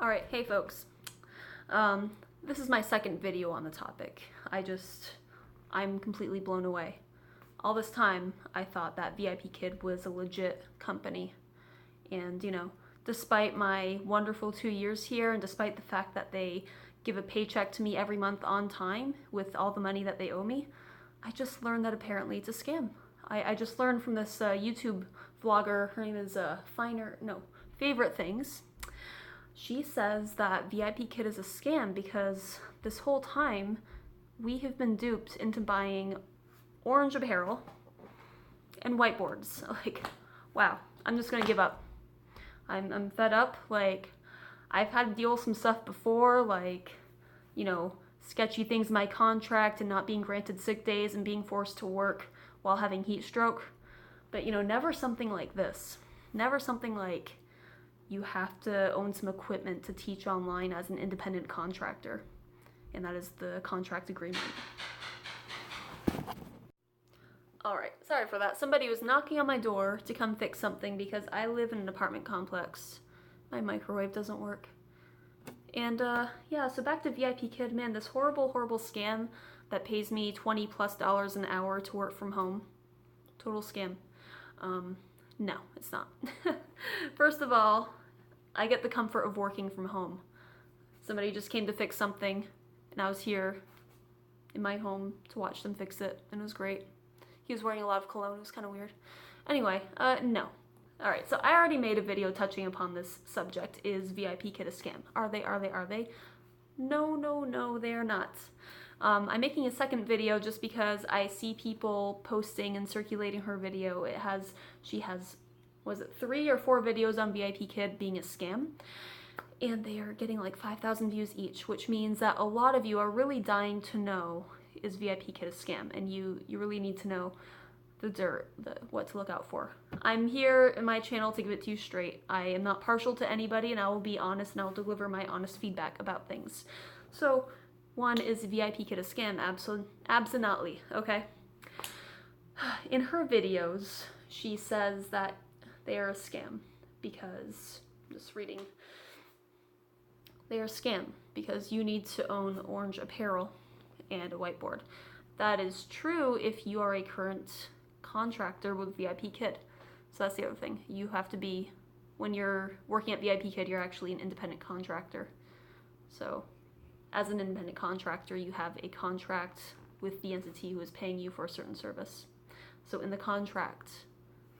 Alright, hey folks. This is my second video on the topic. I'm completely blown away. All this time, I thought that VIPKID was a legit company. And, despite my wonderful 2 years here, and despite the fact that they give a paycheck to me every month on time with all the money that they owe me, I just learned that apparently it's a scam. I just learned from this YouTube vlogger, her name is Favorite Things. She says that VIPKID is a scam because this whole time we have been duped into buying orange apparel and whiteboards. Like, wow, I'm just gonna give up. I'm fed up. Like, I've had to deal with some stuff before, like, sketchy things in my contract and not being granted sick days and being forced to work while having heat stroke. But, never something like this. Never something like you have to own some equipment to teach online as an independent contractor. And that is the contract agreement. Alright, sorry for that. Somebody was knocking on my door to come fix something because I live in an apartment complex. My microwave doesn't work. And yeah, so back to VIPKID, man, this horrible, horrible scam that pays me $20+ an hour to work from home. Total scam. No, it's not. First of all, I get the comfort of working from home. Somebody just came to fix something, and I was here in my home to watch them fix it, and it was great. He was wearing a lot of cologne, it was kind of weird. Anyway, no. Alright, so I already made a video touching upon this subject. Is VIPKID a scam? Are they? No, they are not. I'm making a second video just because I see people posting and circulating her video. She has, was it 3 or 4 videos on VIPKID being a scam? And they are getting like 5,000 views each, which means that a lot of you are really dying to know, is VIPKID a scam? And you really need to know the dirt, what to look out for. I'm here in my channel to give it to you straight. I am not partial to anybody, and I will be honest, and I will deliver my honest feedback about things. So, one, is VIPKID a scam? Absolutely, okay? In her videos, she says that they are a scam because, I'm just reading, they are a scam because you need to own orange apparel and a whiteboard. That is true if you are a current contractor with VIPKID. So that's the other thing. You have to be, when you're working at VIPKID, you're actually an independent contractor. So as an independent contractor, you have a contract with the entity who is paying you for a certain service. So in the contract,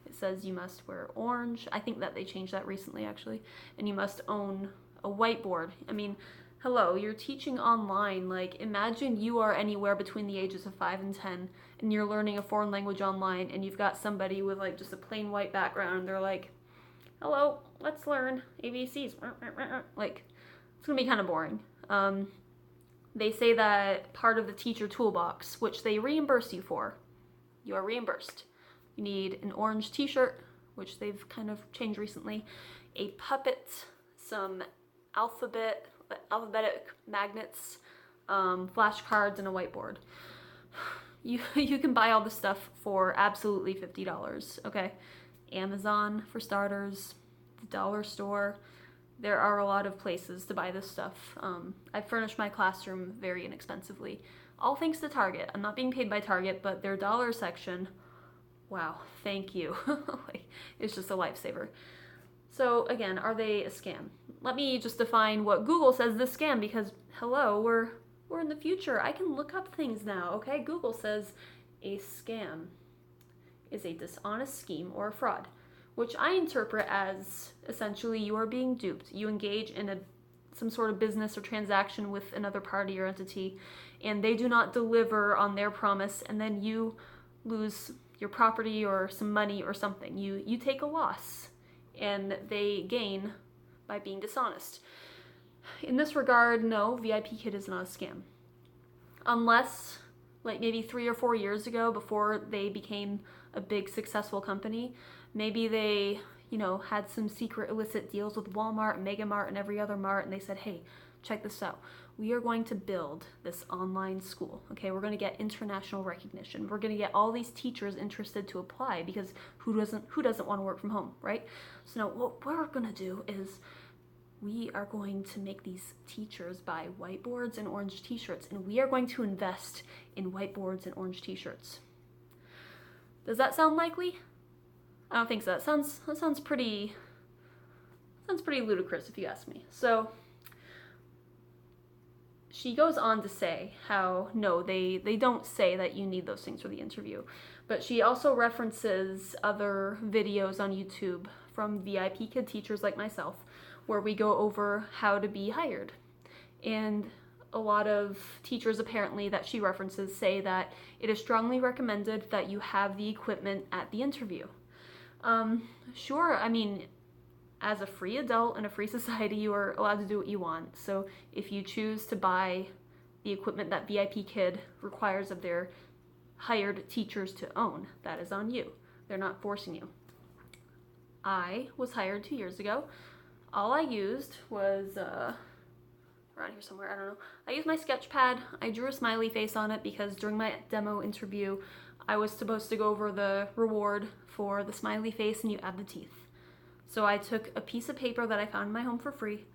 it says you must wear orange. I think that they changed that recently, actually. And you must own a whiteboard. I mean, hello, you're teaching online. Like, imagine you are anywhere between the ages of 5 and 10, and you're learning a foreign language online, and you've got somebody with like just a plain white background, and they're like, hello, let's learn ABCs. Like, it's gonna be kind of boring. They say that part of the teacher toolbox, which they reimburse you for, you are reimbursed. You need an orange t-shirt, which they've kind of changed recently, a puppet, some alphabetic magnets, flashcards, and a whiteboard. You can buy all this stuff for absolutely $50, okay? Amazon, for starters, the dollar store. There are a lot of places to buy this stuff. I furnished my classroom very inexpensively. All thanks to Target. I'm not being paid by Target, but their dollar section, wow, thank you. Like, it's just a lifesaver. So again, are they a scam? Let me just define what Google says this scam, because hello, we're in the future. I can look up things now, okay? Google says a scam is a dishonest scheme or a fraud, which I interpret as essentially you are being duped. You engage in some sort of business or transaction with another party or entity, and they do not deliver on their promise, and then you lose your property or some money or something. You take a loss, and they gain by being dishonest. In this regard, no, VIPKID is not a scam. Unless, like maybe 3 or 4 years ago, before they became a big successful company, maybe they, had some secret illicit deals with Walmart, Mega Mart, and every other mart, and they said, hey, check this out. We are going to build this online school, okay? We're going to get international recognition. We're going to get all these teachers interested to apply, because who doesn't want to work from home, right? So now what we're going to do is we are going to make these teachers buy whiteboards and orange t-shirts, and we are going to invest in whiteboards and orange t-shirts. Does that sound likely? I don't think so. That sounds pretty ludicrous if you ask me. So she goes on to say how, no, they don't say that you need those things for the interview. But she also references other videos on YouTube from VIPKID teachers like myself, where we go over how to be hired. And a lot of teachers apparently that she references say that it is strongly recommended that you have the equipment at the interview. Sure, I mean, as a free adult in a free society, you are allowed to do what you want. So if you choose to buy the equipment that VIPKID requires of their hired teachers to own, that is on you. They're not forcing you. I was hired 2 years ago. All I used was, around here somewhere, I don't know. I used my sketch pad. I drew a smiley face on it because during my demo interview, I was supposed to go over the reward for the smiley face and you add the teeth. So I took a piece of paper that I found in my home for free.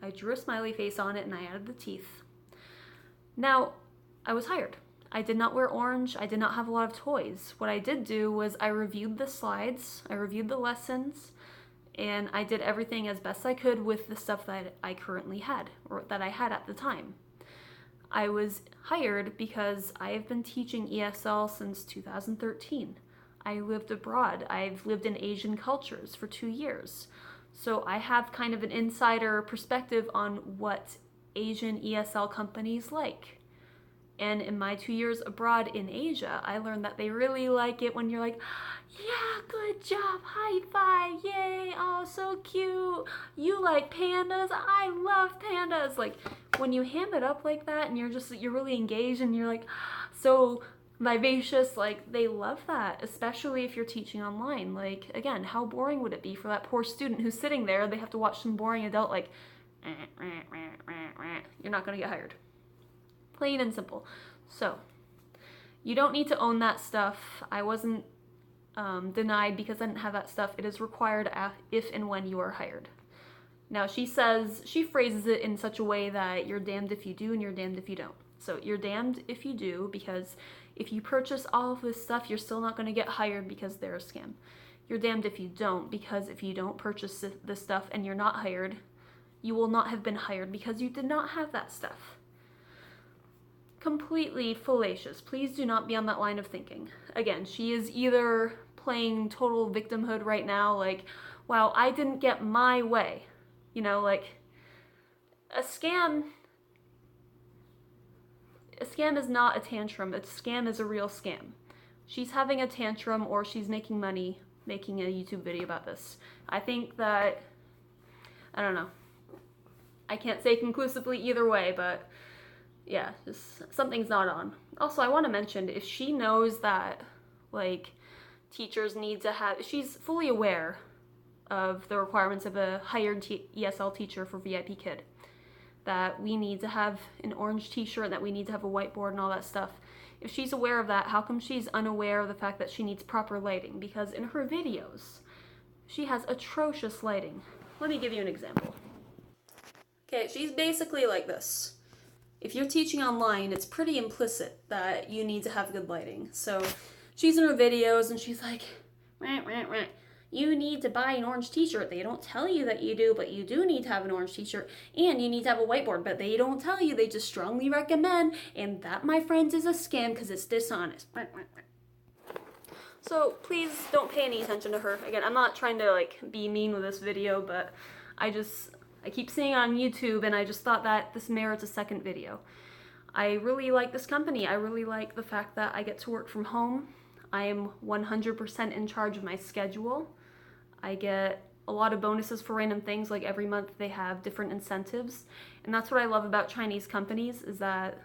I drew a smiley face on it and I added the teeth. Now, I was hired. I did not wear orange. I did not have a lot of toys. What I did do was I reviewed the slides, I reviewed the lessons, and I did everything as best I could with the stuff that I currently had, or that I had at the time. I was hired because I have been teaching ESL since 2013. I lived abroad. I've lived in Asian cultures for 2 years. So I have kind of an insider perspective on what Asian ESL companies like. And in my 2 years abroad in Asia, I learned that they really like it when you're like, yeah, good job, high five, yay, oh, so cute, you like pandas, I love pandas. Like, when you ham it up like that and you're really engaged and you're like, so vivacious, like, they love that, especially if you're teaching online. Like, again, how boring would it be for that poor student who's sitting there, they have to watch some boring adult like, you're not gonna get hired. Plain and simple. So, you don't need to own that stuff. I wasn't denied because I didn't have that stuff. It is required if and when you are hired. Now, she phrases it in such a way that you're damned if you do and you're damned if you don't. So, you're damned if you do, because if you purchase all of this stuff, you're still not going to get hired because they're a scam. You're damned if you don't, because if you don't purchase this stuff and you're not hired, you will not have been hired because you did not have that stuff. Completely fallacious. Please do not be on that line of thinking. Again, she is either playing total victimhood right now, like, wow, I didn't get my way. You know, like, a scam is not a tantrum. A scam is a real scam. She's having a tantrum or she's making money making a YouTube video about this. I think that, I don't know. I can't say conclusively either way, but yeah, just something's not on. Also, I want to mention, if she knows that, like, teachers need to have, she's fully aware of the requirements of a hired ESL teacher for VIPKID, that we need to have an orange t-shirt, that we need to have a whiteboard and all that stuff. If she's aware of that, how come she's unaware of the fact that she needs proper lighting? Because in her videos, she has atrocious lighting. Let me give you an example. Okay, she's basically like this. If you're teaching online, it's pretty implicit that you need to have good lighting. So she's in her videos and she's like, rah, rah, rah. You need to buy an orange t-shirt. They don't tell you that you do, but you do need to have an orange t-shirt. And you need to have a whiteboard, but they don't tell you. They just strongly recommend. And that, my friends, is a scam because it's dishonest. So please don't pay any attention to her. Again, I'm not trying to, like, be mean with this video, but I keep seeing it on YouTube, and I just thought that this merits a second video. I really like this company. I really like the fact that I get to work from home. I am 100% in charge of my schedule. I get a lot of bonuses for random things, like every month they have different incentives. And that's what I love about Chinese companies, is that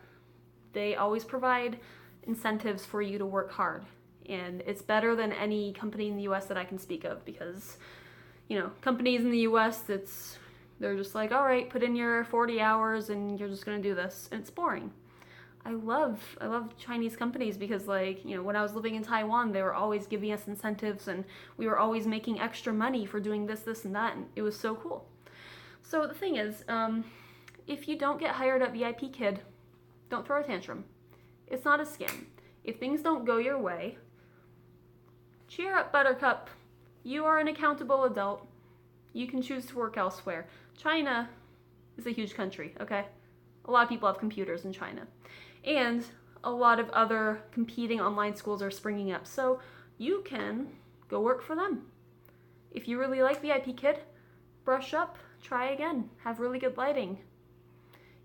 they always provide incentives for you to work hard. And it's better than any company in the US that I can speak of, because, you know, companies in the US, they're just like, all right, put in your 40 hours and you're just gonna do this. And it's boring. I love Chinese companies because, like, you know, when I was living in Taiwan, they were always giving us incentives and we were always making extra money for doing this, and that, and it was so cool. So the thing is, if you don't get hired at VIPKID, don't throw a tantrum. It's not a scam. If things don't go your way, cheer up, Buttercup. You are an accountable adult. You can choose to work elsewhere. China is a huge country, okay? A lot of people have computers in China. And a lot of other competing online schools are springing up, so you can go work for them. If you really like VIPKID, brush up, try again, have really good lighting.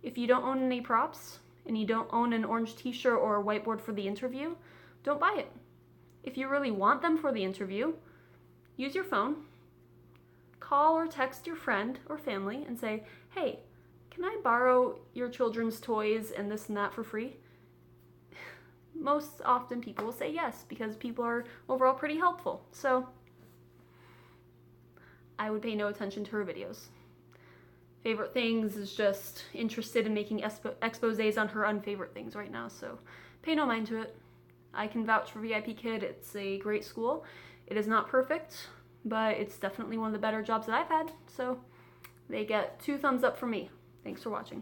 If you don't own any props, and you don't own an orange t-shirt or a whiteboard for the interview, don't buy it. If you really want them for the interview, use your phone, call or text your friend or family and say, hey, can I borrow your children's toys and this and that for free? Most often people will say yes, because people are overall pretty helpful. So I would pay no attention to her videos. Favorite things is just interested in making exposés on her unfavorite things right now, so pay no mind to it. I can vouch for VIPKID. It's a great school. It is not perfect, but it's definitely one of the better jobs that I've had, so they get 2 thumbs up from me. Thanks for watching.